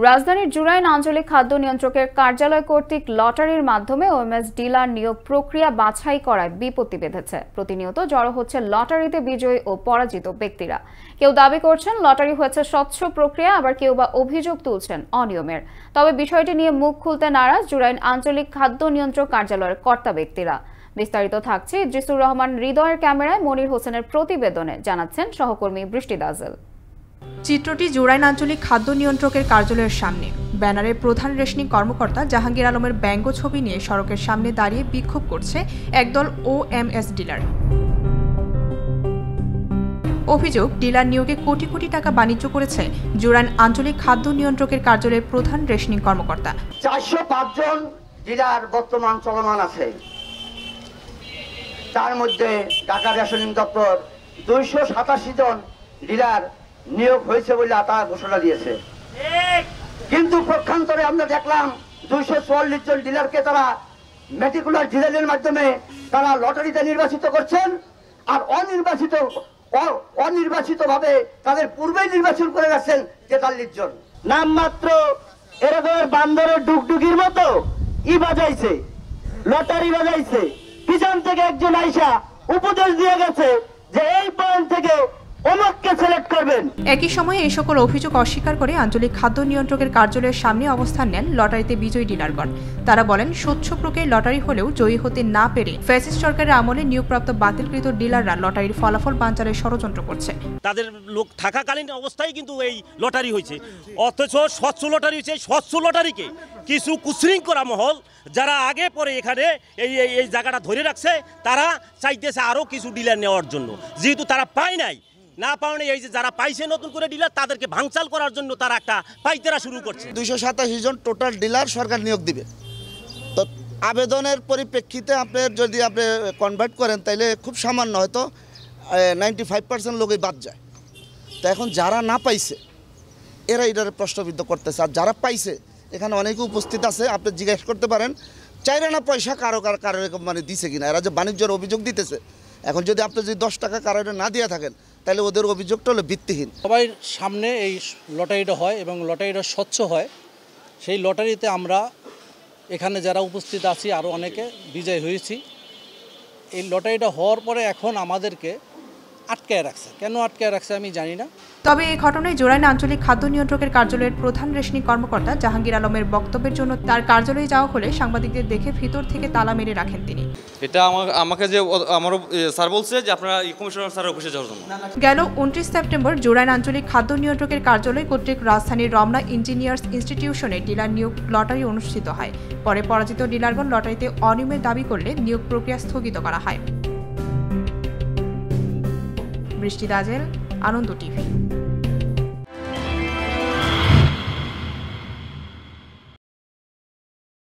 রাজধানীর জুরাইন আঞ্চলিক খাদ্য নিয়ন্ত্রকের কার্যালয় কর্তৃক লটারির মাধ্যমে ওএমএস ডিলার নিয়োগ প্রক্রিয়া বাছাই করায় বিপত্তি বেঁধেছে। প্রতিনিয়ত জড়ো হচ্ছে লটারিতে বিজয়ী ও পরাজিত ব্যক্তিরা। কেউ দাবি করছেন লটারি হয়েছে স্বচ্ছ প্রক্রিয়া, আবার কেউ বা অভিযোগ তুলছেন অনিয়মের। তবে বিষয়টি নিয়ে মুখ খুলতে নারাজ জুরাইন আঞ্চলিক খাদ্য নিয়ন্ত্রক কার্যালয়ের কর্তা ব্যক্তিরা। বিস্তারিত থাকছে ইদ্রিসুর রহমান হৃদয়ের ক্যামেরায় মনির হোসেনের প্রতিবেদনে, জানাচ্ছেন সহকর্মী বৃষ্টি দাজেল। চিত্রটি জুরাইন আঞ্চলিক খাদ্য নিয়ন্ত্রকের কার্যালয়ের সামনে। ব্যানারে প্রধান রেশনিং কর্মকর্তা জাহাঙ্গীর আলমের ব্যঙ্গ ছবি নিয়ে সড়কের সামনে দাঁড়িয়ে বিক্ষোভ করছে একদল ওএমএস ডিলার। অভিযোগ, ডিলার নিয়োগে কোটি কোটি টাকা বাণিজ্য করেছে জুরাইন আঞ্চলিক খাদ্য নিয়ন্ত্রকের কার্যালয়ের প্রধান রেশনিং কর্মকর্তা। 405 জন ডিলার বর্তমান চলমান আছে। তার মধ্যে ঢাকা রেশনিং দপ্তর 287 জন ডিলার নিয়োগ হয়েছে বলে তারা ঘোষণা দিয়েছে। কিন্তু পক্ষান্তরে আমরা দেখলাম 244 জন ডিলারকে তারা মেটিকুলার ডিলারের মাধ্যমে তারা লটারিতে নির্বাচিত করছেন, আর অনির্বাচিতভাবে তাদের পূর্বেই নির্বাচন করে রাখছেন 43 জন। নামমাত্র এরকমের বান্দরের ডুগডুগির মতো বাজাইছে, লটারি বাজাইছে। পিছন থেকে একজন আইসা উপদেশ দিয়ে গেছে যে এই পয়েন্ট থেকে অমুককে সিলেক্ট করবেন। একই সময়ে এই সকল অভিযোগ অস্বীকার করে আঞ্চলিক খাদ্য নিয়ন্ত্রকের কার্যালয়ের সামনে অবস্থান নেন লটারিতে বিজয়ী ডিলারগণ। তারা বলেন, স্বচ্ছ প্রক্রিয়ায় লটারি হলেও জয়ী হতে না পেরে ফ্যাসিস্ট সরকারের আমলে নিয়োগপ্রাপ্ত বাতিলকৃত ডিলাররা লটারির ফলাফল বানচালের ষড়যন্ত্র করছে। তাদের লোক থাকাকালীন অবস্থায় কিন্তু এই লটারি হয়েছে, অথচ স্বচ্ছ লটারি হয়েছে। স্বচ্ছ লটারিকে কিছু কুশৃঙ্খলা মহল যারা আগে পরে এখানে এই জায়গাটা ধরে রাখছে, তারা চাইতেছে আরও কিছু ডিলার নেওয়ার জন্য। যেহেতু তারা পায় নাই, না পাওয়া এই যে যারা পাইছে নতুন করে ডিলার, তাদেরকে ভাঙচাল করার জন্য তারা একটা পাইতেরা শুরু করছে। 287 জন টোটাল ডিলার সরকার নিয়োগ দিবে। তো আবেদনের পরিপ্রেক্ষিতে যদি আপনি কনভার্ট করেন, তাইলে খুব সামান্য হয়তো 95% লোকই বাদ যায়। তো এখন যারা না পাইছে এরা এটার প্রশ্নবিদ্ধ করতেছে, আর যারা পাইছে এখানে অনেকে উপস্থিত আছে, আপনি জিজ্ঞেস করতে পারেন চাইরে না পয়সা কারো মানে দিছে কিনা। এরা যে বাণিজ্যের অভিযোগ দিতেছে, এখন যদি আপনি যদি 10 টাকা কারো না দিয়ে থাকেন, তাহলে ওদের অভিযোগটা হলো ভিত্তিহীন। সবাই সামনে এই লটারিটা হয় এবং লটারিটা স্বচ্ছ হয়। সেই লটারিতে আমরা এখানে যারা উপস্থিত আছি আরও অনেকে বিজয় হয়েছি। এই লটারিটা হওয়ার পরে এখন আমাদেরকে আটকায় রাখছে। কেন আটকায় রাখছে আমি জানি না। তবে এই ঘটনায় জুরাইন আঞ্চলিক খাদ্য নিয়ন্ত্রকের কার্যালয়ের প্রধান রেশনিং কর্মকর্তা জাহাঙ্গীর আলমের বক্তব্যের জন্য তার কার্যালয়ে যাওয়া হলে সাংবাদিকদের দেখে ভিতর থেকে তালা মেরে রাখেন তিনি। এটা আমাকে যে আমার স্যার বলছে যে আপনারা কমিশনার স্যারের অফিসে যাওয়ার জন্য। গেল 29 সেপ্টেম্বর জুরাইন আঞ্চলিক খাদ্য নিয়ন্ত্রকের কার্যালয় কর্তৃক রাজধানীর রমনা ইঞ্জিনিয়ার্স ইনস্টিটিউশনে ডিলার নিয়োগ লটারি অনুষ্ঠিত হয়। পরে পরাজিত ডিলারগণ লটারিতে অনিয়মের দাবি করলে নিয়োগ প্রক্রিয়া স্থগিত করা হয়। বৃষ্টি দাজেল, আনন্দ টিভি।